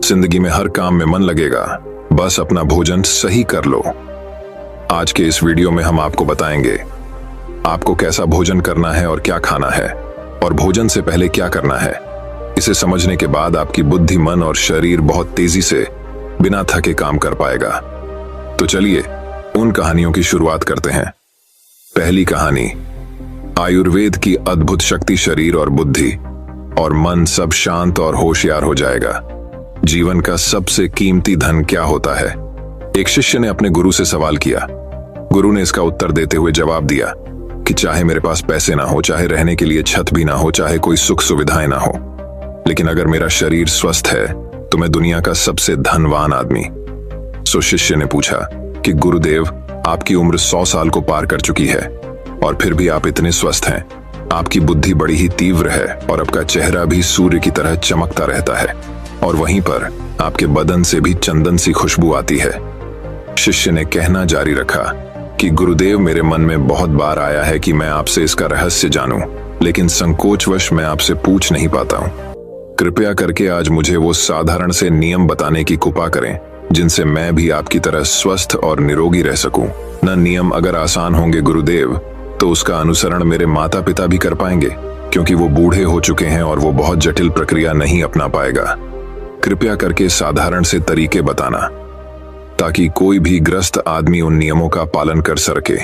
जिंदगी में हर काम में मन लगेगा, बस अपना भोजन सही कर लो। आज के इस वीडियो में हम आपको बताएंगे आपको कैसा भोजन करना है और क्या खाना है, और भोजन से पहले क्या करना है। इसे समझने के बाद आपकी बुद्धि, मन और शरीर बहुत तेजी से बिना थके काम कर पाएगा। तो चलिए उन कहानियों की शुरुआत करते हैं। पहली कहानी, आयुर्वेद की अद्भुत शक्ति। शरीर और बुद्धि और मन सब शांत और होशियार हो जाएगा। जीवन का सबसे कीमती धन क्या होता है? एक शिष्य ने अपने गुरु से सवाल किया। गुरु ने इसका उत्तर देते हुए जवाब दिया कि चाहे मेरे पास पैसे ना हो, चाहे रहने के लिए छत भी ना हो, चाहे कोई सुख सुविधाएं ना हो, लेकिन अगर मेरा शरीर स्वस्थ है तो मैं दुनिया का सबसे धनवान आदमी। सो शिष्य ने पूछा कि गुरुदेव, आपकी उम्र 100 साल को पार कर चुकी है और फिर भी आप इतने स्वस्थ हैं। आपकी बुद्धि बड़ी ही तीव्र है और आपका चेहरा भी सूर्य की तरह चमकता रहता है, और वहीं पर आपके बदन से भी चंदन सी खुशबू आती है। शिष्य ने कहना जारी रखा कि गुरुदेव, मेरे मन में बहुत बार आया है कि मैं आपसे इसका रहस्य जानूं, लेकिन संकोचवश मैं आपसे पूछ नहीं पाता हूं। कृपया करके आज मुझे वो साधारण से नियम बताने की कृपा करें जिनसे मैं भी आपकी तरह स्वस्थ और निरोगी रह सकूं। न नियम अगर आसान होंगे गुरुदेव, तो उसका अनुसरण मेरे माता पिता भी कर पाएंगे, क्योंकि वो बूढ़े हो चुके हैं और वो बहुत जटिल प्रक्रिया नहीं अपना पाएगा। कृपया करके साधारण से तरीके बताना ताकि कोई भी ग्रस्त आदमी उन नियमों का पालन कर सके।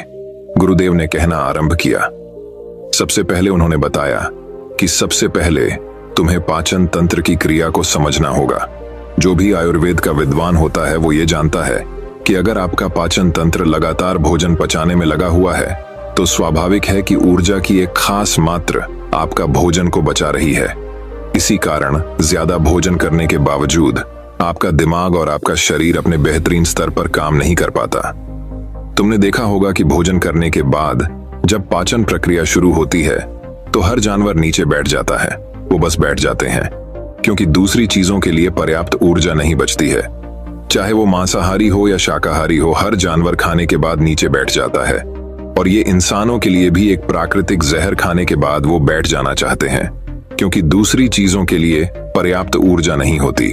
गुरुदेव ने कहना आरंभ किया। सबसे पहले उन्होंने बताया कि सबसे पहले तुम्हें पाचन तंत्र की क्रिया को समझना होगा। जो भी आयुर्वेद का विद्वान होता है वो ये जानता है कि अगर आपका पाचन तंत्र लगातार भोजन पचाने में लगा हुआ है तो स्वाभाविक है कि ऊर्जा की एक खास मात्रा आपका भोजन को बचा रही है। इसी कारण ज्यादा भोजन करने के बावजूद आपका दिमाग और आपका शरीर अपने बेहतरीन स्तर पर काम नहीं कर पाता। तुमने देखा होगा कि भोजन करने के बाद जब पाचन प्रक्रिया शुरू होती है तो हर जानवर नीचे बैठ जाता है। वो बस बैठ जाते हैं क्योंकि दूसरी चीजों के लिए पर्याप्त ऊर्जा नहीं बचती है। चाहे वो मांसाहारी हो या शाकाहारी हो, हर जानवर खाने के बाद नीचे बैठ जाता है, और ये इंसानों के लिए भी एक प्राकृतिक जहर खाने के बाद वो बैठ जाना चाहते हैं, क्योंकि दूसरी चीजों के लिए पर्याप्त ऊर्जा नहीं होती।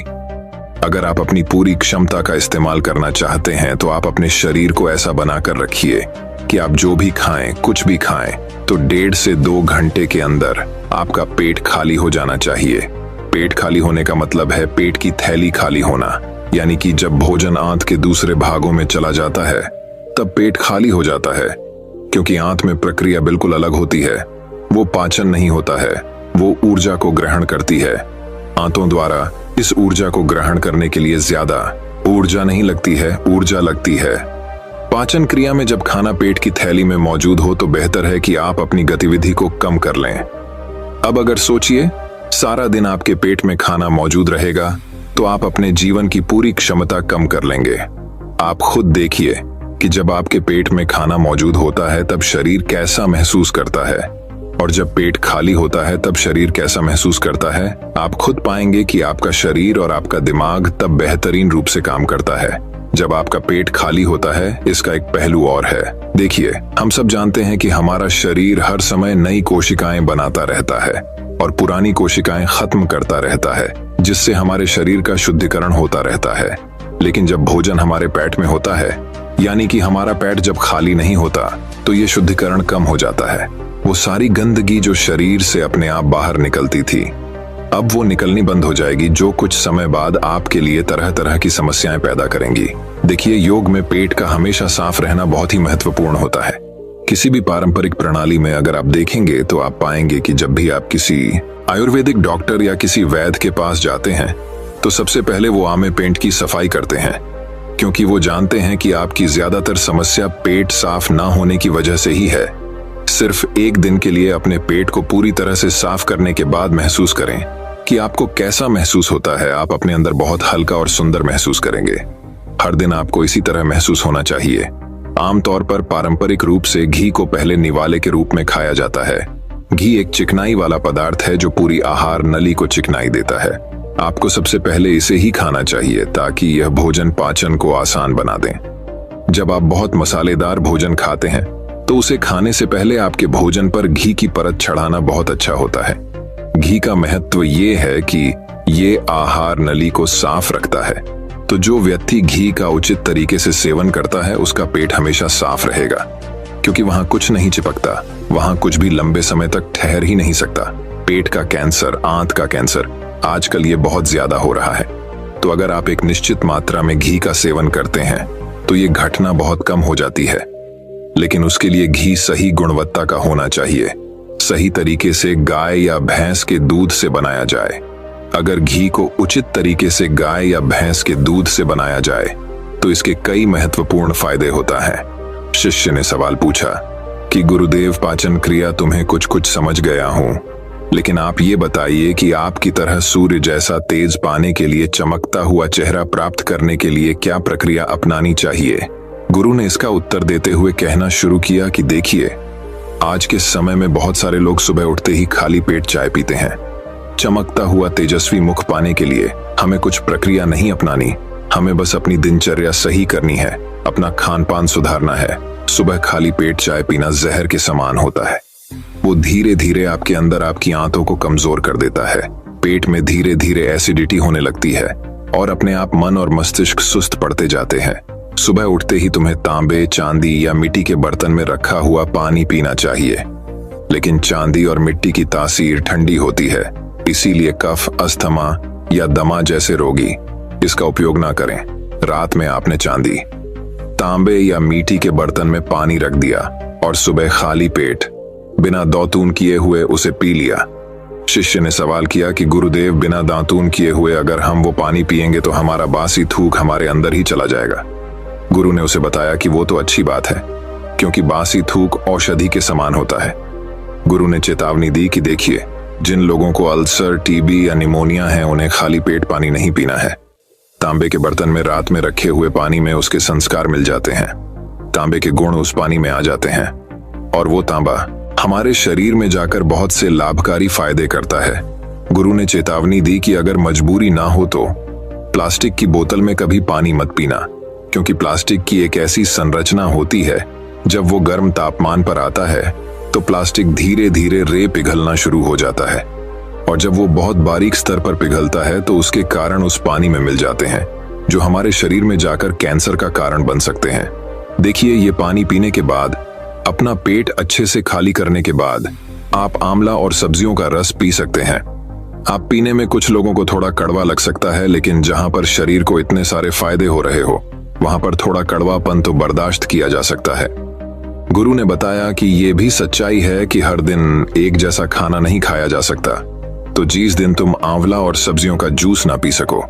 अगर आप अपनी पूरी क्षमता का इस्तेमाल करना चाहते हैं तो आप अपने शरीर को ऐसा बनाकर रखिए कि आप जो भी खाएं, कुछ भी खाएं, तो 1.5 से 2 घंटे के अंदर आपका पेट खाली हो जाना चाहिए। पेट खाली होने का मतलब है पेट की थैली खाली होना, यानी कि जब भोजन आंत के दूसरे भागों में चला जाता है तब पेट खाली हो जाता है, क्योंकि आंत में प्रक्रिया बिल्कुल अलग होती है। वो पाचन नहीं होता है, वो ऊर्जा को ग्रहण करती है। आंतों द्वारा इस ऊर्जा को ग्रहण करने के लिए ज्यादा ऊर्जा नहीं लगती है, ऊर्जा लगती है। पाचन क्रिया में जब खाना पेट की थैली में मौजूद हो तो बेहतर है कि आप अपनी गतिविधि को कम कर लें। अब अगर सोचिए, सारा दिन आपके पेट में खाना मौजूद रहेगा तो आप अपने जीवन की पूरी क्षमता कम कर लेंगे। आप खुद देखिए कि जब आपके पेट में खाना मौजूद होता है तब शरीर कैसा महसूस करता है, और जब पेट खाली होता है तब शरीर कैसा महसूस करता है। आप खुद पाएंगे कि आपका शरीर और आपका दिमाग तब बेहतरीन रूप से काम करता है जब आपका पेट खाली होता है। इसका एक पहलू और है। देखिए, हम सब जानते हैं कि हमारा शरीर हर समय नई कोशिकाएं बनाता रहता है और पुरानी कोशिकाएं खत्म करता रहता है, जिससे हमारे शरीर का शुद्धिकरण होता रहता है। लेकिन जब भोजन हमारे पेट में होता है, यानी कि हमारा पेट जब खाली नहीं होता, तो ये शुद्धिकरण कम हो जाता है। वो सारी गंदगी जो शरीर से अपने आप बाहर निकलती थी, अब वो निकलनी बंद हो जाएगी, जो कुछ समय बाद आपके लिए तरह तरह की समस्याएं पैदा करेंगी। देखिए, योग में पेट का हमेशा साफ रहना बहुत ही महत्वपूर्ण होता है। किसी भी पारंपरिक प्रणाली में अगर आप देखेंगे तो आप पाएंगे कि जब भी आप किसी आयुर्वेदिक डॉक्टर या किसी वैद्य के पास जाते हैं तो सबसे पहले वो आमे पेट की सफाई करते हैं, क्योंकि वो जानते हैं कि आपकी ज्यादातर समस्या पेट साफ ना होने की वजह से ही है। सिर्फ एक दिन के लिए अपने पेट को पूरी तरह से साफ करने के बाद महसूस करें कि आपको कैसा महसूस होता है। आप अपने अंदर बहुत हल्का और सुंदर महसूस करेंगे। हर दिन आपको इसी तरह महसूस होना चाहिए। आमतौर पर पारंपरिक रूप से घी को पहले निवाले के रूप में खाया जाता है। घी एक चिकनाई वाला पदार्थ है जो पूरी आहार नली को चिकनाई देता है। आपको सबसे पहले इसे ही खाना चाहिए ताकि यह भोजन पाचन को आसान बना दे। जब आप बहुत मसालेदार भोजन खाते हैं तो उसे खाने से पहले आपके भोजन पर घी की परत चढ़ाना बहुत अच्छा होता है। घी का महत्व ये है कि ये आहार नली को साफ रखता है। तो जो व्यक्ति घी का उचित तरीके से सेवन करता है उसका पेट हमेशा साफ रहेगा, क्योंकि वहां कुछ नहीं चिपकता, वहां कुछ भी लंबे समय तक ठहर ही नहीं सकता। पेट का कैंसर, आंत का कैंसर, आजकल ये बहुत ज्यादा हो रहा है। तो अगर आप एक निश्चित मात्रा में घी का सेवन करते हैं तो ये घटना बहुत कम हो जाती है। लेकिन उसके लिए घी सही गुणवत्ता का होना चाहिए, सही तरीके से गाय या भैंस के दूध से बनाया जाए। अगर घी को उचित तरीके से गाय या भैंस के दूध से बनाया जाए तो इसके कई महत्वपूर्ण फायदे होता है। शिष्य ने सवाल पूछा कि गुरुदेव, पाचन क्रिया तुम्हें कुछ कुछ समझ गया हूं, लेकिन आप ये बताइए कि आपकी तरह सूर्य जैसा तेज पाने के लिए, चमकता हुआ चेहरा प्राप्त करने के लिए क्या प्रक्रिया अपनानी चाहिए। गुरु ने इसका उत्तर देते हुए कहना शुरू किया कि देखिए, आज के समय में बहुत सारे लोग सुबह उठते ही खाली पेट चाय पीते हैं। चमकता हुआ तेजस्वी मुख पाने के लिए हमें कुछ प्रक्रिया नहीं अपनानी, हमें बस अपनी दिनचर्या सही करनी है, अपना खान पान सुधारना है। सुबह खाली पेट चाय पीना जहर के समान होता है। वो धीरे धीरे आपके अंदर आपकी आंतों को कमजोर कर देता है। पेट में धीरे धीरे एसिडिटी होने लगती है और अपने आप मन और मस्तिष्क सुस्त पड़ते जाते हैं। सुबह उठते ही तुम्हें तांबे, चांदी या मिट्टी के बर्तन में रखा हुआ पानी पीना चाहिए, लेकिन चांदी और मिट्टी की तासीर ठंडी होती है, इसीलिए कफ, अस्थमा या दमा जैसे रोगी इसका उपयोग ना करें। रात में आपने चांदी, तांबे या मिट्टी के बर्तन में पानी रख दिया और सुबह खाली पेट बिना दातून किए हुए उसे पी लिया। शिष्य ने सवाल किया कि गुरुदेव, बिना दातून किए हुए अगर हम वो पानी पिएंगे तो हमारा बासी थूक हमारे अंदर ही चला जाएगा। गुरु ने उसे बताया कि वो तो अच्छी बात है, क्योंकि बासी थूक औषधि के समान होता है। गुरु ने चेतावनी दी कि देखिए, जिन लोगों को अल्सर, टीबी या निमोनिया है उन्हें खाली पेट पानी नहीं पीना है। तांबे के बर्तन में रात में रखे हुए पानी में उसके संस्कार मिल जाते हैं, तांबे के गुण उस पानी में आ जाते हैं और वो तांबा हमारे शरीर में जाकर बहुत से लाभकारी फायदे करता है। गुरु ने चेतावनी दी कि अगर मजबूरी ना हो तो प्लास्टिक की बोतल में कभी पानी मत पीना, क्योंकि प्लास्टिक की एक ऐसी संरचना होती है, जब वो गर्म तापमान पर आता है तो प्लास्टिक धीरे धीरे रे पिघलना शुरू हो जाता है, और जब वो बहुत बारीक स्तर पर पिघलता है तो उसके कारण उस पानी में मिल जाते हैं, जो हमारे शरीर में जाकर कैंसर का कारण बन सकते हैं। देखिए, ये पानी पीने के बाद, अपना पेट अच्छे से खाली करने के बाद आप आंवला और सब्जियों का रस पी सकते हैं। आप पीने में कुछ लोगों को थोड़ा कड़वा लग सकता है, लेकिन जहां पर शरीर को इतने सारे फायदे हो रहे हो वहां पर थोड़ा कड़वापन तो बर्दाश्त किया जा सकता है। गुरु ने बताया कि यह भी सच्चाई है कि हर दिन एक जैसा खाना नहीं खाया जा सकता, तो जिस दिन तुम आंवला और सब्जियों का जूस ना पी सको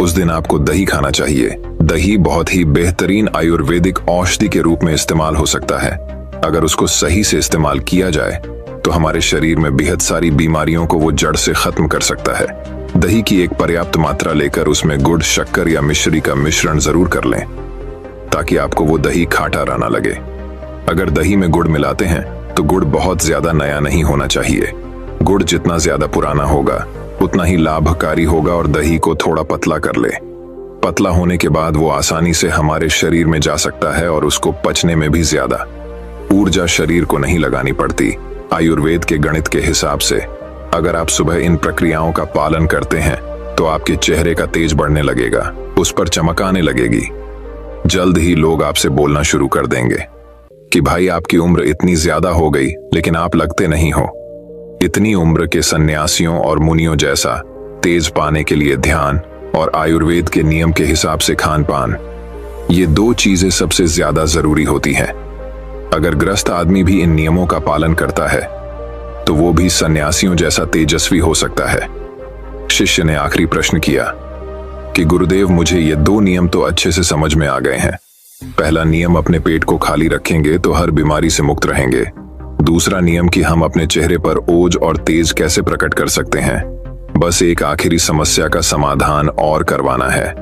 उस दिन आपको दही खाना चाहिए। दही बहुत ही बेहतरीन आयुर्वेदिक औषधि के रूप में इस्तेमाल हो सकता है। अगर उसको सही से इस्तेमाल किया जाए तो हमारे शरीर में बेहद सारी बीमारियों को वो जड़ से खत्म कर सकता है। दही की एक पर्याप्त मात्रा लेकर उसमें गुड़, शक्कर या मिश्री का मिश्रण जरूर कर लें, ताकि आपको वो दही खाटा ना लगे। अगर दही में गुड़ मिलाते हैं तो गुड़ बहुत ज्यादा नया नहीं होना चाहिए। गुड़ जितना ज्यादा पुराना होगा उतना ही लाभकारी होगा, और दही को थोड़ा पतला कर ले। पतला होने के बाद वो आसानी से हमारे शरीर में जा सकता है और उसको पचने में भी ज्यादा ऊर्जा शरीर को नहीं लगानी पड़ती। आयुर्वेद के गणित के हिसाब से अगर आप सुबह इन प्रक्रियाओं का पालन करते हैं तो आपके चेहरे का तेज बढ़ने लगेगा, उस पर चमक आने लगेगी। जल्द ही लोग आपसे बोलना शुरू कर देंगे कि भाई, आपकी उम्र इतनी ज्यादा हो गई लेकिन आप लगते नहीं हो। इतनी उम्र के सन्यासियों और मुनियों जैसा तेज पाने के लिए ध्यान और आयुर्वेद के नियम के हिसाब से खान पान, ये दो चीजें सबसे ज्यादा जरूरी होती हैं। अगर ग्रस्त आदमी भी इन नियमों का पालन करता है तो वो भी सन्यासियों जैसा तेजस्वी हो सकता है। शिष्य ने आखिरी प्रश्न किया कि गुरुदेव, मुझे ये दो नियम तो अच्छे से समझ में आ गए हैं। पहला नियम, अपने पेट को खाली रखेंगे तो हर बीमारी से मुक्त रहेंगे। दूसरा नियम कि हम अपने चेहरे पर ओज और तेज कैसे प्रकट कर सकते हैं। बस एक आखिरी समस्या का समाधान और करवाना है।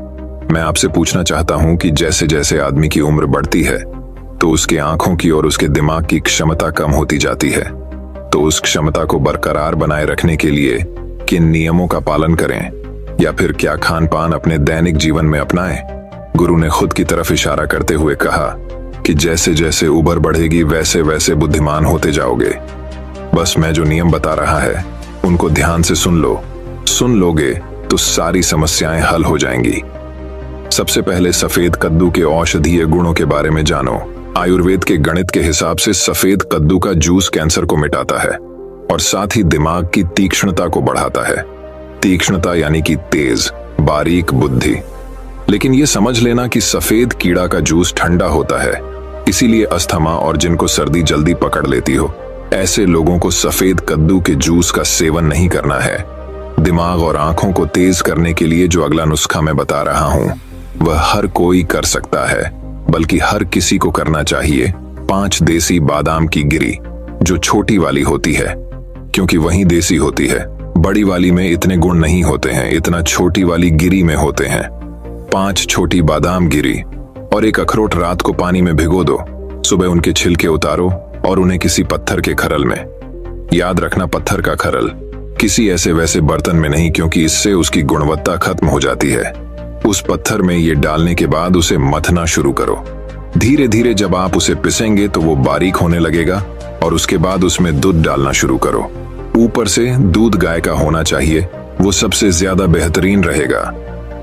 मैं आपसे पूछना चाहता हूं कि जैसे जैसे आदमी की उम्र बढ़ती है तो उसकी आंखों की और उसके दिमाग की क्षमता कम होती जाती है, तो उस क्षमता को बरकरार बनाए रखने के लिए किन नियमों का पालन करें, या फिर क्या खान पान अपने दैनिक जीवन में अपनाएं। गुरु ने खुद की तरफ इशारा करते हुए कहा कि जैसे जैसे उम्र बढ़ेगी वैसे वैसे बुद्धिमान होते जाओगे। बस मैं जो नियम बता रहा है उनको ध्यान से सुन लो। सुन लोगे तो सारी समस्याएं हल हो जाएंगी। सबसे पहले सफेद कद्दू के औषधीय गुणों के बारे में जानो। आयुर्वेद के गणित के हिसाब से सफेद कद्दू का जूस कैंसर को मिटाता है और साथ ही दिमाग की तीक्ष्णता को बढ़ाता है। तीक्ष्णता यानी कि तेज, बारीक बुद्धि। लेकिन यह समझ लेना कि सफेद कीड़ा का जूस ठंडा होता है, इसीलिए अस्थमा और जिनको सर्दी जल्दी पकड़ लेती हो, ऐसे लोगों को सफेद कद्दू के जूस का सेवन नहीं करना है। दिमाग और आंखों को तेज करने के लिए जो अगला नुस्खा मैं बता रहा हूं, वह हर कोई कर सकता है, बल्कि हर किसी को करना चाहिए। 5 देसी बादाम की गिरी, जो छोटी वाली होती है, क्योंकि वही देसी होती है। बड़ी वाली में इतने गुण नहीं होते हैं, इतना छोटी वाली गिरी में होते हैं। 5 छोटी बादाम गिरी और एक अखरोट रात को पानी में भिगो दो। सुबह उनके छिलके उतारो और उन्हें किसी पत्थर के खरल में, याद रखना पत्थर का खरल, किसी ऐसे वैसे बर्तन में नहीं, क्योंकि इससे उसकी गुणवत्ता खत्म हो जाती है। उस पत्थर में ये डालने के बाद उसे मथना शुरू करो। धीरे धीरे जब आप उसे पिसेंगे तो वो बारीक होने लगेगा और उसके बाद उसमें दूध डालना शुरू करो। ऊपर से दूध गाय का होना चाहिए, वो सबसे ज्यादा बेहतरीन रहेगा।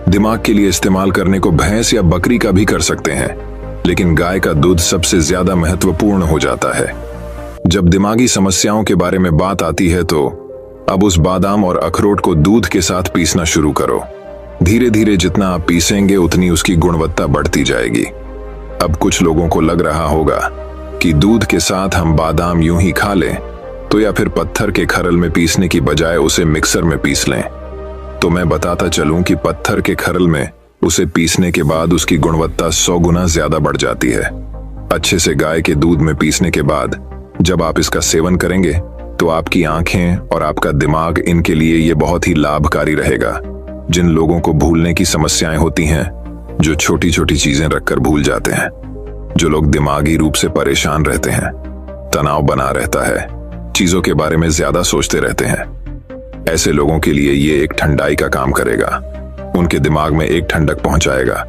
दिमाग के लिए इस्तेमाल करने को भैंस या बकरी का भी कर सकते हैं, लेकिन गाय का दूध सबसे ज्यादा महत्वपूर्ण हो जाता है। जब दिमागी समस्याओं के बारे में बात आती है तो अब उस बादाम और अखरोट को दूध के साथ पीसना शुरू करो। धीरे धीरे जितना आप पीसेंगे उतनी उसकी गुणवत्ता बढ़ती जाएगी। अब कुछ लोगों को लग रहा होगा कि दूध के साथ हम बादाम यूं ही खा लें, तो या फिर पत्थर के खरल में पीसने की बजाय उसे मिक्सर में पीस लें। तो मैं बताता चलूं कि पत्थर के खरल में उसे पीसने के बाद उसकी गुणवत्ता 100 गुना ज्यादा बढ़ जाती है। अच्छे से गाय के दूध में पीसने के बाद जब आप इसका सेवन करेंगे तो आपकी आंखें और आपका दिमाग, इनके लिए ये बहुत ही लाभकारी रहेगा। जिन लोगों को भूलने की समस्याएं होती हैं, जो छोटी छोटी चीजें रखकर भूल जाते हैं, जो लोग दिमागी रूप से परेशान रहते हैं, तनाव बना रहता है, चीजों के बारे में ज्यादा सोचते रहते हैं, ऐसे लोगों के लिए ये एक ठंडाई का काम करेगा। उनके दिमाग में एक ठंडक पहुंचाएगा,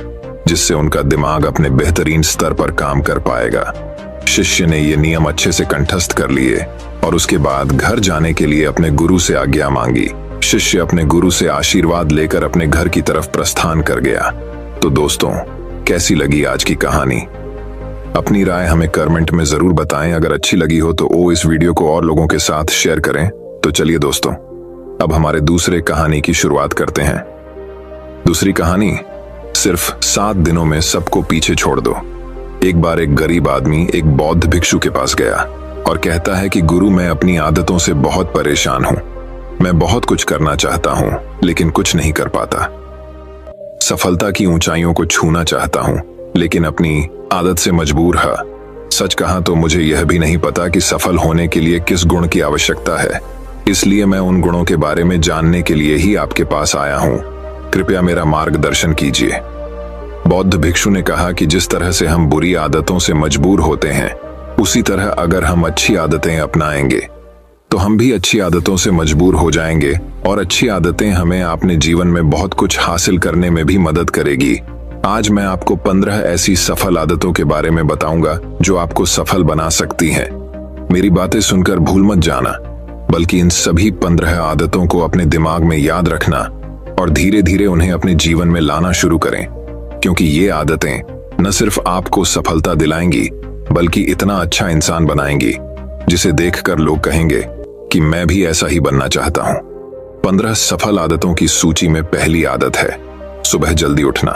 जिससे उनका दिमाग अपने बेहतरीन स्तर पर काम कर पाएगा। शिष्य ने ये नियम अच्छे से कंठस्थ कर लिए और उसके बाद घर जाने के लिए अपने गुरु से आज्ञा मांगी। शिष्य अपने गुरु से आशीर्वाद लेकर अपने घर की तरफ प्रस्थान कर गया। तो दोस्तों, कैसी लगी आज की कहानी? अपनी राय हमें कमेंट में जरूर बताएं। अगर अच्छी लगी हो तो इस वीडियो को और लोगों के साथ शेयर करें। तो चलिए दोस्तों, अब हमारे दूसरे कहानी की शुरुआत करते हैं। दूसरी कहानी, सिर्फ 7 दिनों में सबको पीछे छोड़ दो। एक बार एक गरीब आदमी एक बौद्ध भिक्षु के पास गया और कहता है कि गुरु, मैं अपनी आदतों से बहुत परेशान हूं। मैं बहुत कुछ करना चाहता हूं, लेकिन कुछ नहीं कर पाता। सफलता की ऊंचाइयों को छूना चाहता हूं, लेकिन अपनी आदत से मजबूर है। सच कहा तो मुझे यह भी नहीं पता कि सफल होने के लिए किस गुण की आवश्यकता है। इसलिए मैं उन गुणों के बारे में जानने के लिए ही आपके पास आया हूं। कृपया मेरा मार्गदर्शन कीजिए। बौद्ध भिक्षु ने कहा कि जिस तरह से हम बुरी आदतों से मजबूर होते हैं, उसी तरह अगर हम अच्छी आदतें अपनाएंगे तो हम भी अच्छी आदतों से मजबूर हो जाएंगे, और अच्छी आदतें हमें अपने जीवन में बहुत कुछ हासिल करने में भी मदद करेगी। आज मैं आपको 15 ऐसी सफल आदतों के बारे में बताऊंगा जो आपको सफल बना सकती हैं। मेरी बातें सुनकर भूल मत जाना, बल्कि इन सभी 15 आदतों को अपने दिमाग में याद रखना और धीरे धीरे उन्हें अपने जीवन में लाना शुरू करें, क्योंकि ये आदतें न सिर्फ आपको सफलता दिलाएंगी, बल्कि इतना अच्छा इंसान बनाएंगी जिसे देखकर लोग कहेंगे कि मैं भी ऐसा ही बनना चाहता हूं। 15 सफल आदतों की सूची में पहली आदत है सुबह जल्दी उठना।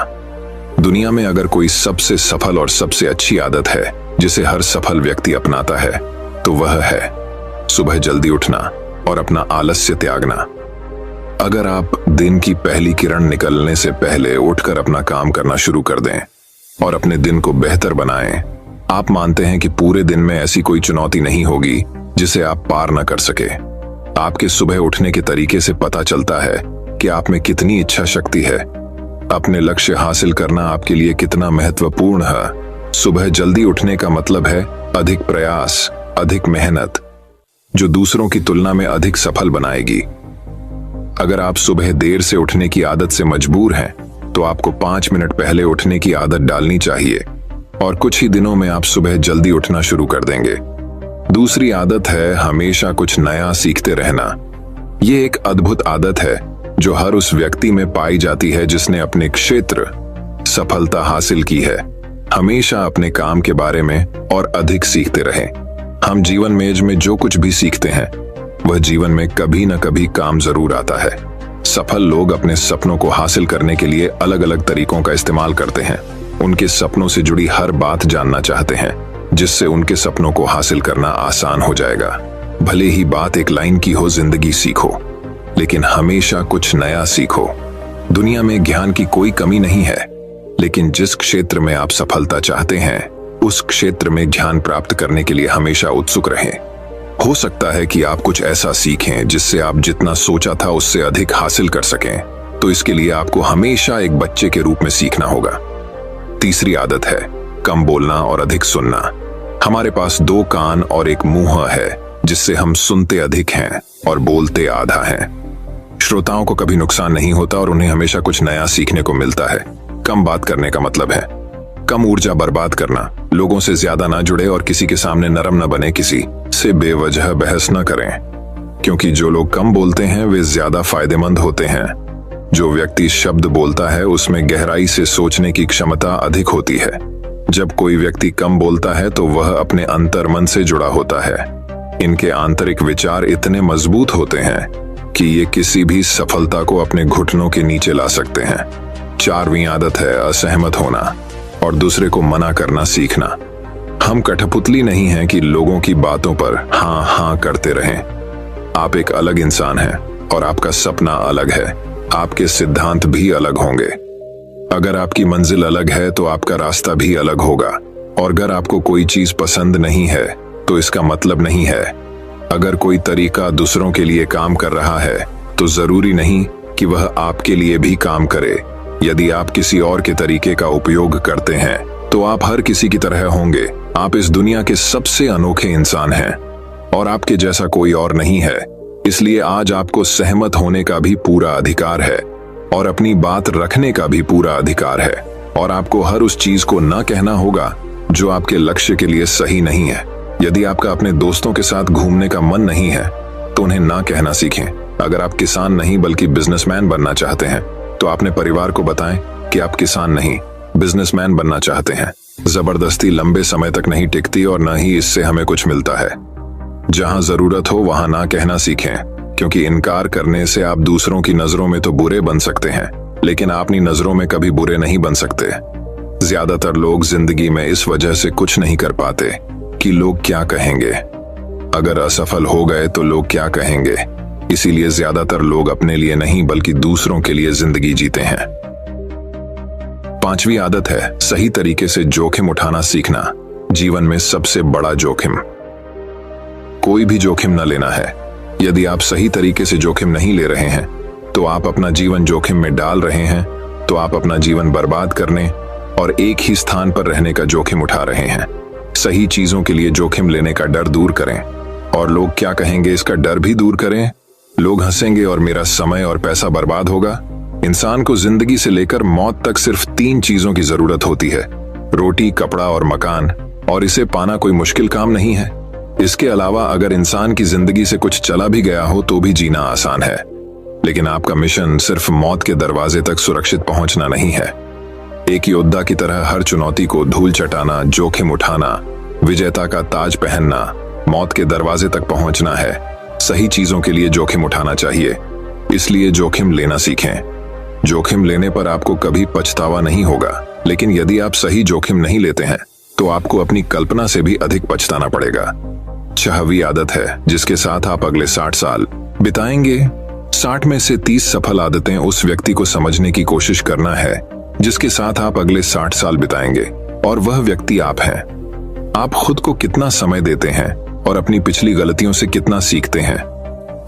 दुनिया में अगर कोई सबसे सफल और सबसे अच्छी आदत है जिसे हर सफल व्यक्ति अपनाता है, तो वह है सुबह जल्दी उठना और अपना आलस्य त्यागना। अगर आप दिन की पहली किरण निकलने से पहले उठकर अपना काम करना शुरू कर दें और अपने दिन को बेहतर बनाएं, आप मानते हैं कि पूरे दिन में ऐसी कोई चुनौती नहीं होगी जिसे आप पार न कर सके। आपके सुबह उठने के तरीके से पता चलता है कि आप में कितनी इच्छा शक्ति है। अपने लक्ष्य हासिल करना आपके लिए कितना महत्वपूर्ण है। सुबह जल्दी उठने का मतलब है अधिक प्रयास, अधिक मेहनत, जो दूसरों की तुलना में अधिक सफल बनाएगी। अगर आप सुबह देर से उठने की आदत से मजबूर हैं, तो आपको 5 मिनट पहले उठने की आदत डालनी चाहिए और कुछ ही दिनों में आप सुबह जल्दी उठना शुरू कर देंगे। दूसरी आदत है हमेशा कुछ नया सीखते रहना। ये एक अद्भुत आदत है जो हर उस व्यक्ति में पाई जाती है जिसने अपने क्षेत्र सफलता हासिल की है। हमेशा अपने काम के बारे में और अधिक सीखते रहें। हम जीवन में जो कुछ भी सीखते हैं वह जीवन में कभी न कभी काम जरूर आता है। सफल लोग अपने सपनों को हासिल करने के लिए अलग अलग तरीकों का इस्तेमाल करते हैं। उनके सपनों से जुड़ी हर बात जानना चाहते हैं जिससे उनके सपनों को हासिल करना आसान हो जाएगा। भले ही बात एक लाइन की हो, जिंदगी सीखो, लेकिन हमेशा कुछ नया सीखो। दुनिया में ज्ञान की कोई कमी नहीं है, लेकिन जिस क्षेत्र में आप सफलता चाहते हैं उस क्षेत्र में ज्ञान प्राप्त करने के लिए हमेशा उत्सुक रहें। हो सकता है कि आप कुछ ऐसा सीखें जिससे आप जितना सोचा था उससे अधिक हासिल कर सकें, तो इसके लिए आपको हमेशा एक बच्चे के रूप में सीखना होगा। तीसरी आदत है कम बोलना और अधिक सुनना। हमारे पास 2 कान और एक मुंह है जिससे हम सुनते अधिक हैं और बोलते आधा हैं। श्रोताओं को कभी नुकसान नहीं होता और उन्हें हमेशा कुछ नया सीखने को मिलता है। कम बात करने का मतलब है कम ऊर्जा बर्बाद करना। लोगों से ज्यादा ना जुड़े और किसी के सामने नरम न बने, किसी से बेवजह बहस न करें, क्योंकि जो लोग कम बोलते हैं वे ज्यादा फायदेमंद होते हैं। जो व्यक्ति शब्द बोलता है उसमें गहराई से सोचने की क्षमता अधिक होती है। जब कोई व्यक्ति कम बोलता है तो वह अपने अंतर्मन से जुड़ा होता है। इनके आंतरिक विचार इतने मजबूत होते हैं कि ये किसी भी सफलता को अपने घुटनों के नीचे ला सकते हैं। 4वीं आदत है असहमत होना और दूसरे को मना करना सीखना। हम कठपुतली नहीं हैं कि लोगों की बातों पर हाँ हाँ करते रहें। आप एक अलग इंसान हैं और आपका सपना अलग है। आपके सिद्धांत भी अलग होंगे। अगर आपकी मंजिल अलग है तो आपका रास्ता भी अलग होगा। और अगर आपको कोई चीज पसंद नहीं है तो इसका मतलब नहीं है। अगर कोई तरीका दूसरों के लिए काम कर रहा है तो जरूरी नहीं कि वह आपके लिए भी काम करे। यदि आप किसी और के तरीके का उपयोग करते हैं तो आप हर किसी की तरह होंगे। आप इस दुनिया के सबसे अनोखे इंसान हैं और आपके जैसा कोई और नहीं है। इसलिए आज आपको सहमत होने का भी पूरा अधिकार है और अपनी बात रखने का भी पूरा अधिकार है। और आपको हर उस चीज को ना कहना होगा जो आपके लक्ष्य के लिए सही नहीं है। यदि आपका अपने दोस्तों के साथ घूमने का मन नहीं है तो उन्हें ना कहना सीखें। अगर आप किसान नहीं बल्कि बिजनेसमैन बनना चाहते हैं तो अपने परिवार को बताएं कि आप किसान नहीं बिजनेसमैन बनना चाहते हैं। जबरदस्ती लंबे समय तक नहीं टिकती और न ही इससे हमें कुछ मिलता है। जहां जरूरत हो वहां ना कहना सीखें, क्योंकि इनकार करने से आप दूसरों की नजरों में तो बुरे बन सकते हैं, लेकिन अपनी नजरों में कभी बुरे नहीं बन सकते। ज्यादातर लोग जिंदगी में इस वजह से कुछ नहीं कर पाते कि लोग क्या कहेंगे। अगर असफल हो गए तो लोग क्या कहेंगे, इसीलिए ज्यादातर लोग अपने लिए नहीं बल्कि दूसरों के लिए जिंदगी जीते हैं। 5वीं आदत है सही तरीके से जोखिम उठाना सीखना। जीवन में सबसे बड़ा जोखिम कोई भी जोखिम न लेना है। यदि आप सही तरीके से जोखिम नहीं ले रहे हैं तो आप अपना जीवन जोखिम में डाल रहे हैं। तो आप अपना जीवन बर्बाद करने और एक ही स्थान पर रहने का जोखिम उठा रहे हैं। सही चीजों के लिए जोखिम लेने का डर दूर करें और लोग क्या कहेंगे इसका डर भी दूर करें। लोग हंसेंगे और मेरा समय और पैसा बर्बाद होगा। इंसान को जिंदगी से लेकर मौत तक सिर्फ 3 चीजों की जरूरत होती है, रोटी, कपड़ा और मकान, और इसे पाना कोई मुश्किल काम नहीं है। इसके अलावा अगर इंसान की जिंदगी से कुछ चला भी गया हो तो भी जीना आसान है। लेकिन आपका मिशन सिर्फ मौत के दरवाजे तक सुरक्षित पहुंचना नहीं है। एक योद्धा की तरह हर चुनौती को धूल चटाना, जोखिम उठाना, विजेता का ताज पहनना, मौत के दरवाजे तक पहुंचना है। सही चीजों के लिए जोखिम उठाना चाहिए, इसलिए जोखिम लेना सीखें। जोखिम लेने पर आपको कभी पछतावा नहीं होगा, लेकिन यदि आप सही जोखिम नहीं लेते हैं तो आपको अपनी कल्पना से भी अधिक पछताना पड़ेगा। 6वीं आदत है जिसके साथ आप अगले 60 साल बिताएंगे। 60 में से 30 सफल आदतें उस व्यक्ति को समझने की कोशिश करना है जिसके साथ आप अगले 60 साल बिताएंगे, और वह व्यक्ति आप हैं। आप खुद को कितना समय देते हैं और अपनी पिछली गलतियों से कितना सीखते हैं।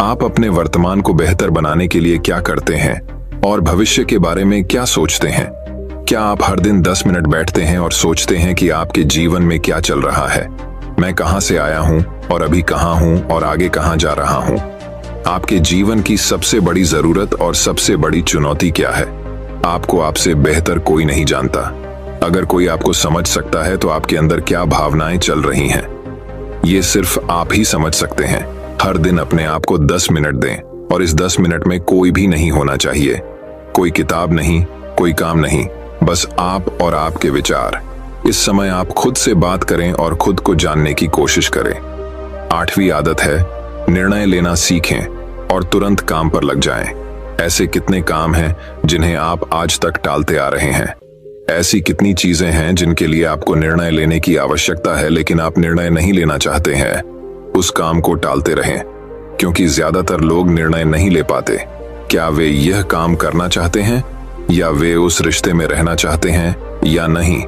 आप अपने वर्तमान को बेहतर बनाने के लिए क्या करते हैं और भविष्य के बारे में क्या सोचते हैं। क्या आप हर दिन 10 मिनट बैठते हैं और सोचते हैं कि आपके जीवन में क्या चल रहा है, मैं कहां से आया हूं और अभी कहां हूं और आगे कहां जा रहा हूं। आपके जीवन की सबसे बड़ी जरूरत और सबसे बड़ी चुनौती क्या है। आपको आपसे बेहतर कोई नहीं जानता। अगर कोई आपको समझ सकता है तो आपके अंदर क्या भावनाएं चल रही हैं, ये सिर्फ आप ही समझ सकते हैं। हर दिन अपने आप को 10 मिनट दें और इस 10 मिनट में कोई भी नहीं होना चाहिए, कोई किताब नहीं, कोई काम नहीं, बस आप और आपके विचार। इस समय आप खुद से बात करें और खुद को जानने की कोशिश करें। 8वीं आदत है निर्णय लेना सीखें और तुरंत काम पर लग जाएं। ऐसे कितने काम हैं जिन्हें आप आज तक टालते आ रहे हैं? ऐसी कितनी चीजें हैं जिनके लिए आपको निर्णय लेने की आवश्यकता है लेकिन आप निर्णय नहीं लेना चाहते हैं? उस काम को टालते रहें, क्योंकि ज्यादातर लोग निर्णय नहीं ले पाते। क्या वे यह काम करना चाहते हैं, या वे उस रिश्ते में रहना चाहते हैं या नहीं?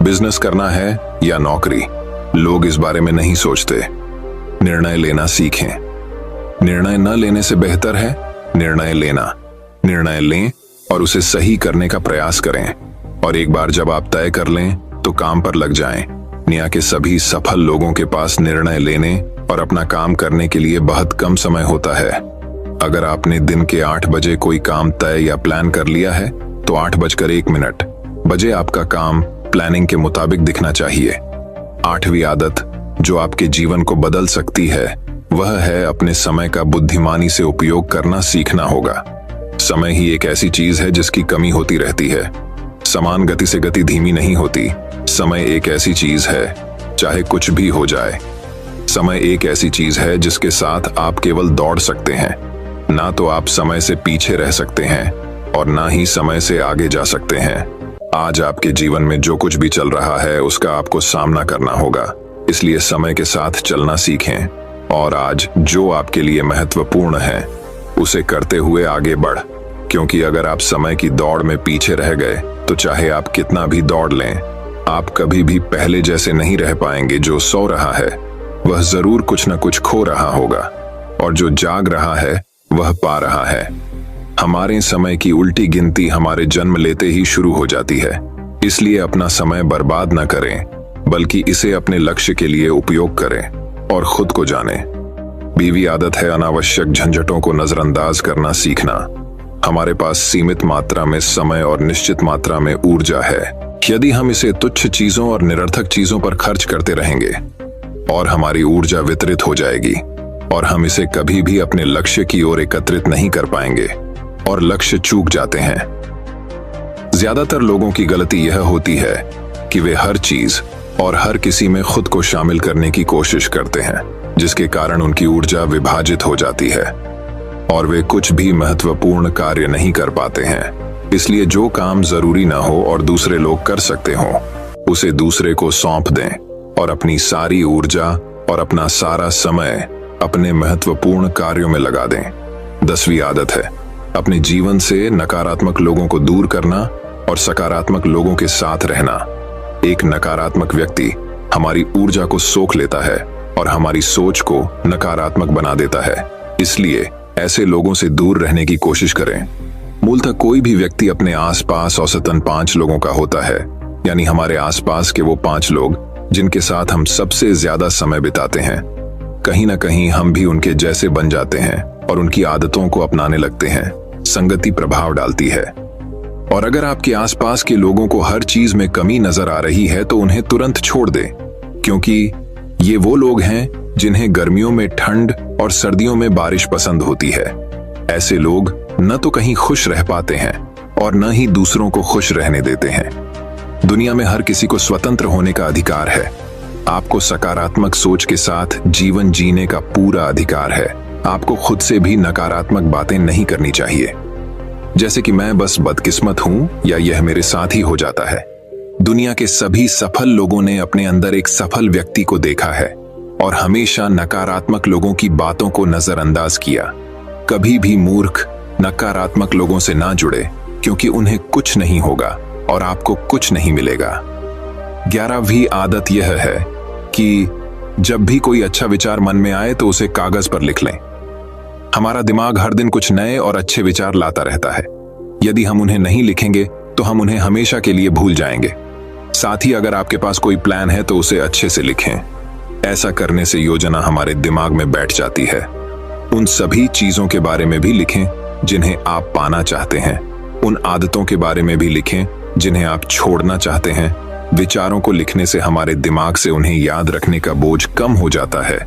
बिजनेस करना है या नौकरी? लोग इस बारे में नहीं सोचते। निर्णय लेना सीखें। निर्णय न लेने से बेहतर है निर्णय लेना। निर्णय लें और उसे सही करने का प्रयास करें, और एक बार जब आप तय कर लें तो काम पर लग जाएं। दुनिया के सभी सफल लोगों के पास निर्णय लेने और अपना काम करने के लिए बहुत कम समय होता है। अगर आपने दिन के 8 बजे कोई काम तय या प्लान कर लिया है तो 8:01 बजे आपका काम प्लानिंग के मुताबिक दिखना चाहिए। 8वीं आदत जो आपके जीवन को बदल सकती है वह है अपने समय का बुद्धिमानी से उपयोग करना सीखना होगा। समय ही एक ऐसी चीज है जिसकी कमी होती रहती है। समान गति से गति धीमी नहीं होती। समय एक ऐसी चीज है, चाहे कुछ भी हो जाए, समय एक ऐसी चीज है जिसके साथ आप केवल दौड़ सकते हैं। ना तो आप समय से पीछे रह सकते हैं और ना ही समय से आगे जा सकते हैं। आज आपके जीवन में जो कुछ भी चल रहा है उसका आपको सामना करना होगा, इसलिए समय के साथ चलना सीखें और आज जो आपके लिए महत्वपूर्ण है उसे करते हुए आगे बढ़। क्योंकि अगर आप समय की दौड़ में पीछे रह गए तो चाहे आप कितना भी दौड़ लें, आप कभी भी पहले जैसे नहीं रह पाएंगे। जो सो रहा है वह जरूर कुछ न कुछ खो रहा होगा, और जो जाग रहा है वह पा रहा है। हमारे समय की उल्टी गिनती हमारे जन्म लेते ही शुरू हो जाती है। इसलिए अपना समय बर्बाद न करें, बल्कि इसे अपने लक्ष्य के लिए उपयोग करें और खुद को जानें। 20वीं आदत है अनावश्यक झंझटों को नजरअंदाज करना सीखना। हमारे पास सीमित मात्रा में समय और निश्चित मात्रा में ऊर्जा है। यदि हम इसे तुच्छ चीजों और निरर्थक चीजों पर खर्च करते रहेंगे और हमारी ऊर्जा वितरित हो जाएगी और हम इसे कभी भी अपने लक्ष्य की ओर एकत्रित नहीं कर पाएंगे और लक्ष्य चूक जाते हैं। ज्यादातर लोगों की गलती यह होती है कि वे हर चीज और हर किसी में खुद को शामिल करने की कोशिश करते हैं, जिसके कारण उनकी ऊर्जा विभाजित हो जाती है और वे कुछ भी महत्वपूर्ण कार्य नहीं कर पाते हैं। इसलिए जो काम जरूरी ना हो और दूसरे लोग कर सकते हो, उसे दूसरे को सौंप दें और अपनी सारी ऊर्जा और अपना सारा समय अपने महत्वपूर्ण कार्यों में लगा दें। 10वीं आदत है अपने जीवन से नकारात्मक लोगों को दूर करना और सकारात्मक लोगों के साथ रहना। एक नकारात्मक व्यक्ति हमारी ऊर्जा को सोख लेता है और हमारी सोच को नकारात्मक बना देता है। इसलिए ऐसे लोगों से दूर रहने की कोशिश करें। मूलतः कोई भी व्यक्ति अपने आसपास औसतन 5 लोगों का होता है, यानी हमारे आसपास के वो 5 लोग जिनके साथ हम सबसे ज्यादा समय बिताते हैं। कहीं ना कहीं हम भी उनके जैसे बन जाते हैं और उनकी आदतों को अपनाने लगते हैं। संगति प्रभाव डालती है, और अगर आपके आसपास के लोगों को हर चीज में कमी नजर आ रही है तो उन्हें तुरंत छोड़ दें, क्योंकि ये वो लोग हैं जिन्हें गर्मियों में ठंड और सर्दियों में बारिश पसंद होती है। ऐसे लोग न तो कहीं खुश रह पाते हैं और न ही दूसरों को खुश रहने देते हैं। दुनिया में हर किसी को स्वतंत्र होने का अधिकार है। आपको सकारात्मक सोच के साथ जीवन जीने का पूरा अधिकार है। आपको खुद से भी नकारात्मक बातें नहीं करनी चाहिए, जैसे कि मैं बस बदकिस्मत हूं या यह मेरे साथ ही हो जाता है। दुनिया के सभी सफल लोगों ने अपने अंदर एक सफल व्यक्ति को देखा है और हमेशा नकारात्मक लोगों की बातों को नजरअंदाज किया। कभी भी मूर्ख नकारात्मक लोगों से ना जुड़े, क्योंकि उन्हें कुछ नहीं होगा और आपको कुछ नहीं मिलेगा। 11वीं आदत यह है कि जब भी कोई अच्छा विचार मन में आए तो उसे कागज पर लिख लें। हमारा दिमाग हर दिन कुछ नए और अच्छे विचार लाता रहता है। यदि हम उन्हें नहीं लिखेंगे तो हम उन्हें हमेशा के लिए भूल जाएंगे। साथ ही अगर आपके पास कोई प्लान है तो उसे अच्छे से लिखें। ऐसा करने से योजना हमारे दिमाग में बैठ जाती है। उन सभी चीजों के बारे में भी लिखें जिन्हें आप पाना चाहते हैं। उन आदतों के बारे में भी लिखें जिन्हें आप छोड़ना चाहते हैं। विचारों को लिखने से हमारे दिमाग से उन्हें याद रखने का बोझ कम हो जाता है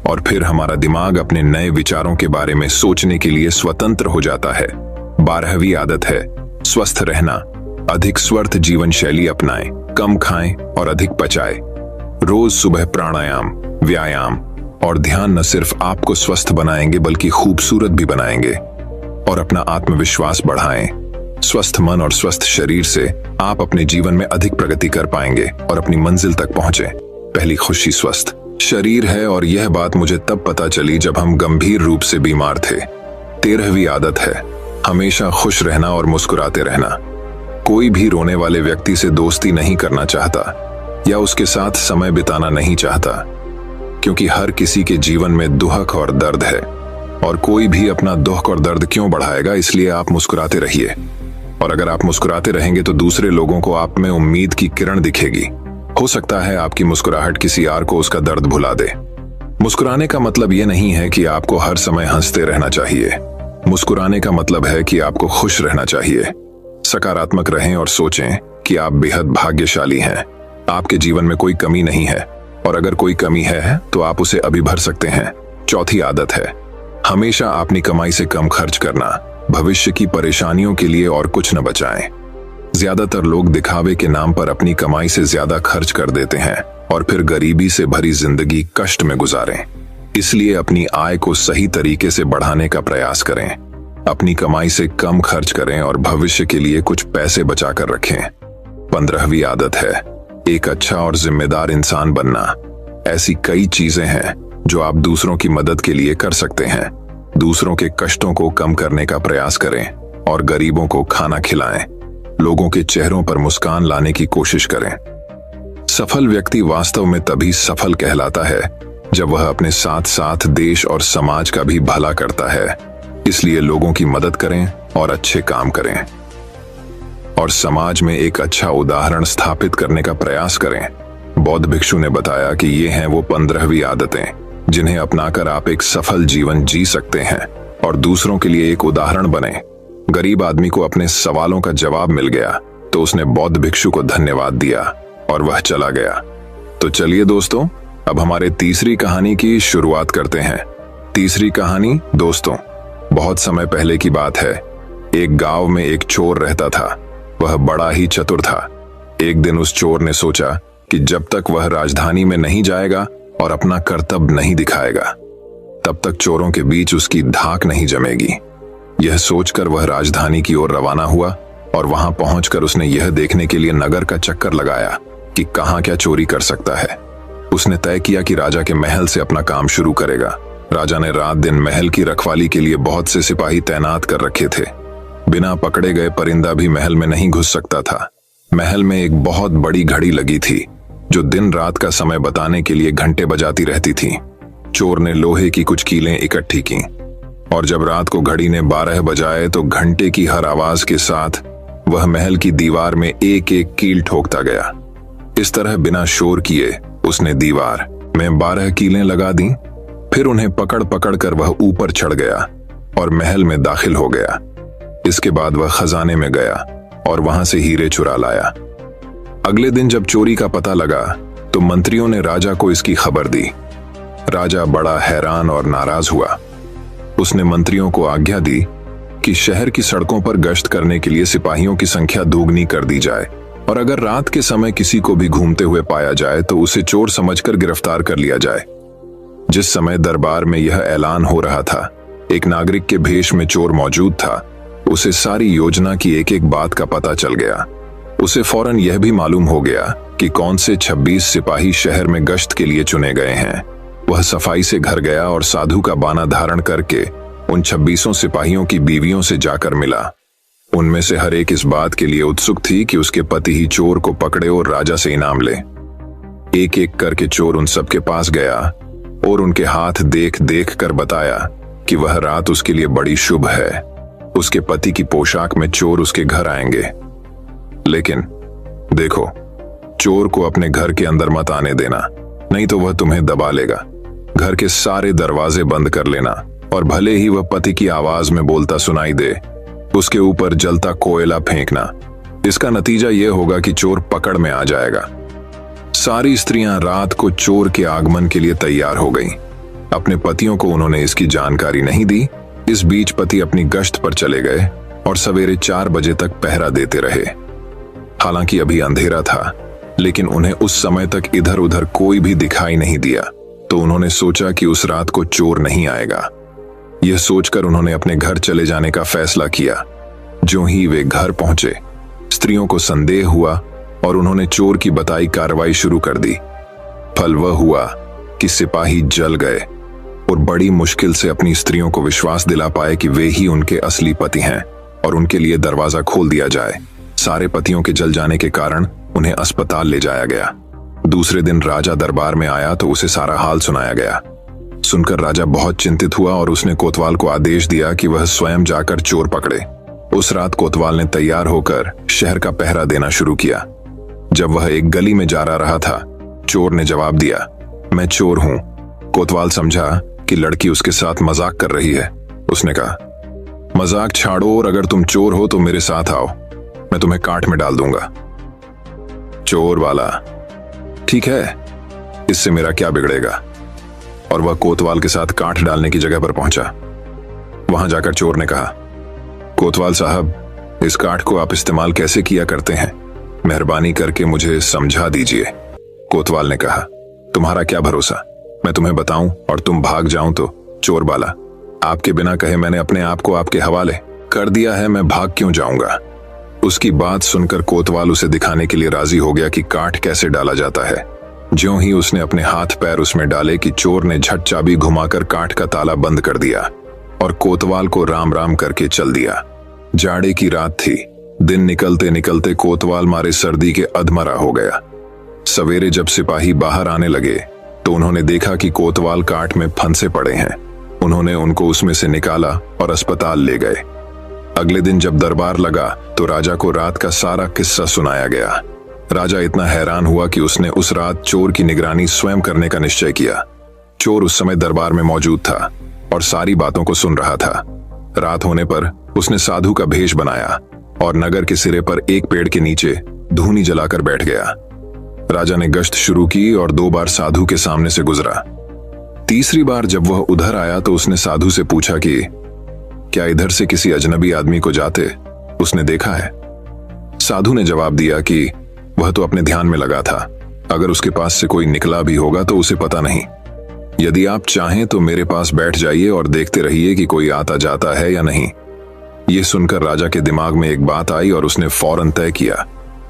और फिर हमारा दिमाग अपने नए विचारों के बारे में सोचने के लिए स्वतंत्र हो जाता है। 12वीं आदत है स्वस्थ रहना। अधिक स्वस्थ जीवन शैली अपनाएं, कम खाएं और अधिक पचाएं। रोज सुबह प्राणायाम, व्यायाम और ध्यान न सिर्फ आपको स्वस्थ बनाएंगे बल्कि खूबसूरत भी बनाएंगे। और अपना आत्मविश्वास बढ़ाएं। स्वस्थ मन और स्वस्थ शरीर से आप अपने जीवन में अधिक प्रगति कर पाएंगे और अपनी मंजिल तक पहुंचे। पहली खुशी स्वस्थ शरीर है, और यह बात मुझे तब पता चली जब हम गंभीर रूप से बीमार थे। 13वीं आदत है हमेशा खुश रहना और मुस्कुराते रहना। कोई भी रोने वाले व्यक्ति से दोस्ती नहीं करना चाहता या उसके साथ समय बिताना नहीं चाहता, क्योंकि हर किसी के जीवन में दुख और दर्द है, और कोई भी अपना दुख और दर्द क्यों बढ़ाएगा। इसलिए आप मुस्कुराते रहिए, और अगर आप मुस्कुराते रहेंगे तो दूसरे लोगों को आप में उम्मीद की किरण दिखेगी। हो सकता है आपकी मुस्कुराहट किसी और को उसका दर्द भुला दे। मुस्कुराने का मतलब यह नहीं है कि आपको हर समय हंसते रहना चाहिए। मुस्कुराने का मतलब है कि आपको खुश रहना चाहिए। सकारात्मक रहें और सोचें कि आप बेहद भाग्यशाली हैं। आपके जीवन में कोई कमी नहीं है, और अगर कोई कमी है तो आप उसे अभी भर सकते हैं। 4थी आदत है हमेशा अपनी कमाई से कम खर्च करना। भविष्य की परेशानियों के लिए और कुछ न बचाएं। ज्यादातर लोग दिखावे के नाम पर अपनी कमाई से ज्यादा खर्च कर देते हैं और फिर गरीबी से भरी जिंदगी कष्ट में गुजारें। इसलिए अपनी आय को सही तरीके से बढ़ाने का प्रयास करें। अपनी कमाई से कम खर्च करें और भविष्य के लिए कुछ पैसे बचाकर रखें। 15वीं आदत है एक अच्छा और जिम्मेदार इंसान बनना। ऐसी कई चीजें हैं जो आप दूसरों की मदद के लिए कर सकते हैं। दूसरों के कष्टों को कम करने का प्रयास करें और गरीबों को खाना खिलाएं। लोगों के चेहरों पर मुस्कान लाने की कोशिश करें। सफल व्यक्ति वास्तव में तभी सफल कहलाता है जब वह अपने साथ साथ देश और समाज का भी भला करता है। इसलिए लोगों की मदद करें और अच्छे काम करें, और समाज में एक अच्छा उदाहरण स्थापित करने का प्रयास करें। बौद्ध भिक्षु ने बताया कि ये हैं वो 15वीं आदतें जिन्हें अपनाकर आप एक सफल जीवन जी सकते हैं और दूसरों के लिए एक उदाहरण बने। गरीब आदमी को अपने सवालों का जवाब मिल गया तो उसने बौद्ध भिक्षु को धन्यवाद दिया और वह चला गया। तो चलिए दोस्तों, अब हमारे तीसरी कहानी की शुरुआत करते हैं। तीसरी कहानी दोस्तों, बहुत समय पहले की बात है। एक गांव में एक चोर रहता था। वह बड़ा ही चतुर था। एक दिन उस चोर ने सोचा कि जब तक वह राजधानी में नहीं जाएगा और अपना कर्तव्य नहीं दिखाएगा, तब तक चोरों के बीच उसकी धाक नहीं जमेगी। यह सोचकर वह राजधानी की ओर रवाना हुआ, और वहां पहुंचकर उसने यह देखने के लिए नगर का चक्कर लगाया कि कहां क्या चोरी कर सकता है। उसने तय किया कि राजा के महल से अपना काम शुरू करेगा। राजा ने रात दिन महल की रखवाली के लिए बहुत से सिपाही तैनात कर रखे थे। बिना पकड़े गए परिंदा भी महल में नहीं घुस सकता था। महल में एक बहुत बड़ी घड़ी लगी थी जो दिन रात का समय बताने के लिए घंटे बजाती रहती थी। चोर ने लोहे की कुछ कीलें इकट्ठी की, और जब रात को घड़ी ने 12 बजाए तो घंटे की हर आवाज के साथ वह महल की दीवार में एक एक कील ठोकता गया। इस तरह बिना शोर किए उसने दीवार में 12 कीलें लगा दी। फिर उन्हें पकड़ पकड़ कर वह ऊपर चढ़ गया और महल में दाखिल हो गया। इसके बाद वह खजाने में गया और वहां से हीरे चुरा लाया। अगले दिन जब चोरी का पता लगा तो मंत्रियों ने राजा को इसकी खबर दी। राजा बड़ा हैरान और नाराज हुआ। उसने मंत्रियों को आज्ञा दी कि शहर की सड़कों पर गश्त करने के लिए सिपाहियों की संख्या दोगुनी कर दी जाए, और अगर रात के समय किसी को भी घूमते हुए पाया जाए तो उसे चोर समझकर गिरफ्तार कर लिया जाए। जिस समय दरबार में यह ऐलान हो रहा था, एक नागरिक के भेष में चोर मौजूद था। उसे सारी योजना की एक एक बात का पता चल गया। उसे फौरन यह भी मालूम हो गया कि कौन से 26 सिपाही शहर में गश्त के लिए चुने गए हैं। वह सफाई से घर गया और साधु का बाना धारण करके उन 26 सिपाहियों की बीवियों से जाकर मिला। उनमें से हर एक इस बात के लिए उत्सुक थी कि उसके पति ही चोर को पकड़े और राजा से इनाम ले। एक एक करके चोर उन सबके पास गया और उनके हाथ देख देख कर बताया कि वह रात उसके लिए बड़ी शुभ है। उसके पति की पोशाक में चोर उसके घर आएंगे। लेकिन देखो, चोर को अपने घर के अंदर मत आने देना, नहीं तो वह तुम्हें दबा लेगा। घर के सारे दरवाजे बंद कर लेना, और भले ही वह पति की आवाज में बोलता सुनाई दे, उसके ऊपर जलता कोयला फेंकना। इसका नतीजा यह होगा कि चोर पकड़ में आ जाएगा। सारी स्त्रियां रात को चोर के आगमन के लिए तैयार हो गईं। अपने पतियों को उन्होंने इसकी जानकारी नहीं दी। इस बीच पति अपनी गश्त पर चले गए और सवेरे 4 बजे तक पहरा देते रहे। हालांकि अभी अंधेरा था, लेकिन उन्हें उस समय तक इधर उधर कोई भी दिखाई नहीं दिया, तो उन्होंने सोचा कि उस रात को चोर नहीं आएगा। यह सोचकर उन्होंने अपने घर चले जाने का फैसला किया। ज्यों ही वे घर पहुंचे, स्त्रियों को संदेह हुआ और उन्होंने चोर की बताई कार्रवाई शुरू कर दी। फल वह हुआ कि सिपाही जल गए और बड़ी मुश्किल से अपनी स्त्रियों को विश्वास दिला पाए कि वे ही उनके असली पति हैं और उनके लिए दरवाजा खोल दिया जाए। सारे पतियों के जल जाने के कारण उन्हें अस्पताल ले जाया गया। दूसरे दिन राजा दरबार में आया तो उसे सारा हाल सुनाया गया। सुनकर राजा बहुत चिंतित हुआ और उसने कोतवाल को आदेश दिया कि वह स्वयं जाकर चोर पकड़े। उस रात कोतवाल ने तैयार होकर शहर का पहरा देना शुरू किया। जब वह एक गली में जा रहा था, चोर ने जवाब दिया, मैं चोर हूं। कोतवाल समझा कि लड़की उसके साथ मजाक कर रही है। उसने कहा, मजाक छाड़ो और अगर तुम चोर हो तो मेरे साथ आओ, मैं तुम्हें काट में डाल दूंगा। चोर वाला, ठीक है, इससे मेरा क्या बिगड़ेगा। और वह कोतवाल के साथ काट डालने की जगह पर पहुंचा। वहां जाकर चोर ने कहा, कोतवाल साहब, इस काठ को आप इस्तेमाल कैसे किया करते हैं, मेहरबानी करके मुझे समझा दीजिए। कोतवाल ने कहा, तुम्हारा क्या भरोसा, मैं तुम्हें बताऊं और तुम भाग जाऊं तो। चोर बाला, आपके बिना कहे मैंने अपने आप को आपके हवाले कर दिया है, मैं भाग क्यों जाऊंगा। उसकी बात सुनकर कोतवाल उसे दिखाने के लिए राजी हो गया कि काठ कैसे डाला जाता है। ज्यों ही उसने अपने हाथ पैर उसमें डाले कि चोर ने झट चाबी घुमाकर काठ का ताला बंद कर दिया और कोतवाल को राम राम करके चल दिया। जाड़े की रात थी। दिन निकलते निकलते कोतवाल मारे सर्दी के अधमरा हो गया। सवेरे जब सिपाही बाहर आने लगे तो उन्होंने देखा कि कोतवाल काठ में फंसे पड़े हैं। उन्होंने उनको उसमें से निकाला और अस्पताल ले गए। अगले दिन जब दरबार लगा तो राजा को रात का सारा किस्सा सुनाया गया। राजा इतना हैरान हुआ कि उसने उस रात चोर की निगरानी स्वयं करने का निश्चय किया। चोर उस समय दरबार में मौजूद था और सारी बातों को सुन रहा था। रात होने पर उसने साधु का भेष बनाया और नगर के सिरे पर एक पेड़ के नीचे धूनी जलाकर बैठ गया। राजा ने गश्त शुरू की और 2 बार साधु के सामने से गुजरा। तीसरी बार जब वह उधर आया तो उसने साधु से पूछा कि क्या इधर से किसी अजनबी आदमी को जाते उसने देखा है। साधु ने जवाब दिया कि वह तो अपने ध्यान में लगा था, अगर उसके पास से कोई निकला भी होगा तो उसे पता नहीं। यदि आप चाहें तो मेरे पास बैठ जाइए और देखते रहिए कि कोई आता जाता है या नहीं। यह सुनकर राजा के दिमाग में एक बात आई और उसने फौरन तय किया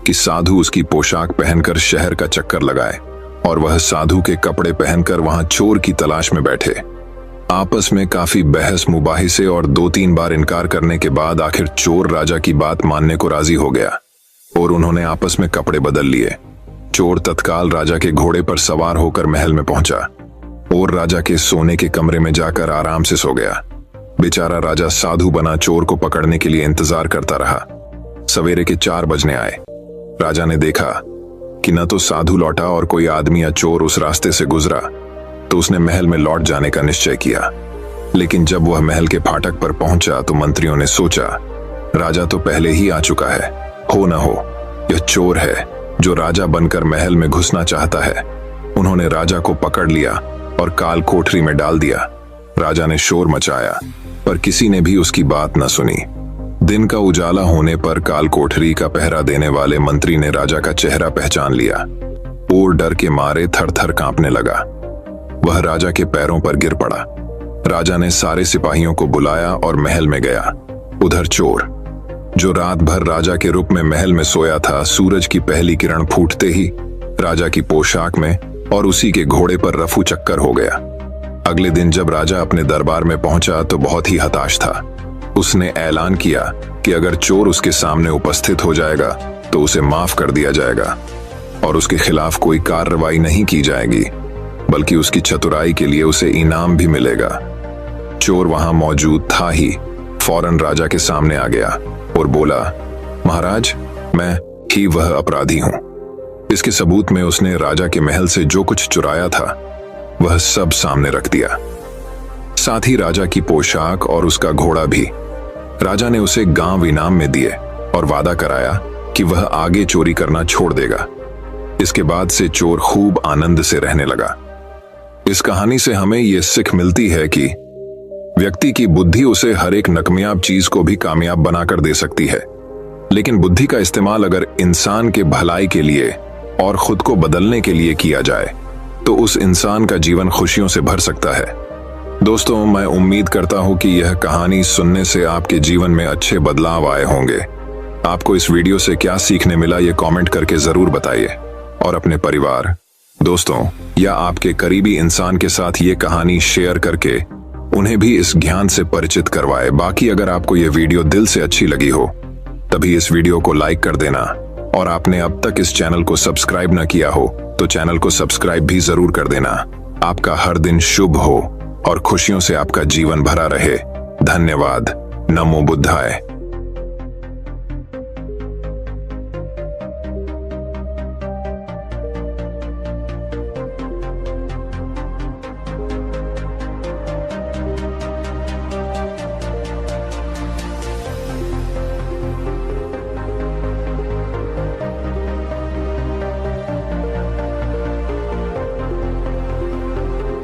कि साधु उसकी पोशाक पहनकर शहर का चक्कर लगाए और वह साधु के कपड़े पहनकर वहां चोर की तलाश में बैठे। आपस में काफी बहस मुबाहिसे और 2-3 बार इनकार करने के बाद आखिर चोर राजा की बात मानने को राजी हो गया और उन्होंने आपस में कपड़े बदल लिए। चोर तत्काल राजा के घोड़े पर सवार होकर महल में पहुंचा और राजा के सोने के कमरे में जाकर आराम से सो गया। बेचारा राजा साधु बना चोर को पकड़ने के लिए इंतजार करता रहा। सवेरे के 4 बजने आए। राजा ने देखा कि न तो साधु लौटा और कोई आदमी या चोर उस रास्ते से गुजरा, तो उसने महल में लौट जाने का निश्चय किया। लेकिन जब वह महल के फाटक पर पहुंचा तो मंत्रियों ने सोचा, राजा तो पहले ही आ चुका है, हो न हो यह चोर है जो राजा बनकर महल में घुसना चाहता है। उन्होंने राजा को पकड़ लिया और काल कोठरी में डाल दिया। राजा ने शोर मचाया पर किसी ने भी उसकी बात न सुनी। दिन का उजाला होने पर काल कोठरी का पहरा देने वाले मंत्री ने राजा का चेहरा पहचान लिया और डर के मारे थर थर कांपने लगा। वह राजा के पैरों पर गिर पड़ा। राजा ने सारे सिपाहियों को बुलाया और महल में गया। उधर चोर, जो रात भर राजा के रूप में महल में सोया था, सूरज की पहली किरण फूटते ही राजा की पोशाक में और उसी के घोड़े पर रफू चक्कर हो गया। अगले दिन जब राजा अपने दरबार में पहुंचा तो बहुत ही हताश था। उसने ऐलान किया कि अगर चोर उसके सामने उपस्थित हो जाएगा तो उसे माफ कर दिया जाएगा और उसके खिलाफ कोई कार्रवाई नहीं की जाएगी, बल्कि उसकी चतुराई के लिए उसे इनाम भी मिलेगा। चोर वहां मौजूद था ही फौरन राजा के सामने आ गया और बोला, महाराज, मैं ही वह अपराधी हूं। इसके सबूत में उसने राजा के महल से जो कुछ चुराया था वह सब सामने रख दिया, साथ ही राजा की पोशाक और उसका घोड़ा भी। राजा ने उसे गांव इनाम में दिए और वादा कराया कि वह आगे चोरी करना छोड़ देगा। इसके बाद से चोर खूब आनंद से रहने लगा। इस कहानी से हमें ये सीख मिलती है कि व्यक्ति की बुद्धि उसे हर एक नाकामयाब चीज को भी कामयाब बनाकर दे सकती है, लेकिन बुद्धि का इस्तेमाल अगर इंसान के भलाई के लिए और खुद को बदलने के लिए किया जाए तो उस इंसान का जीवन खुशियों से भर सकता है। दोस्तों, मैं उम्मीद करता हूं कि यह कहानी सुनने से आपके जीवन में अच्छे बदलाव आए होंगे। आपको इस वीडियो से क्या सीखने मिला ये कमेंट करके जरूर बताइए और अपने परिवार, दोस्तों या आपके करीबी इंसान के साथ ये कहानी शेयर करके उन्हें भी इस ज्ञान से परिचित करवाए। बाकी अगर आपको ये वीडियो दिल से अच्छी लगी हो तभी इस वीडियो को लाइक कर देना, और आपने अब तक इस चैनल को सब्सक्राइब न किया हो तो चैनल को सब्सक्राइब भी जरूर कर देना। आपका हर दिन शुभ हो और खुशियों से आपका जीवन भरा रहे। धन्यवाद। नमो बुद्धाय।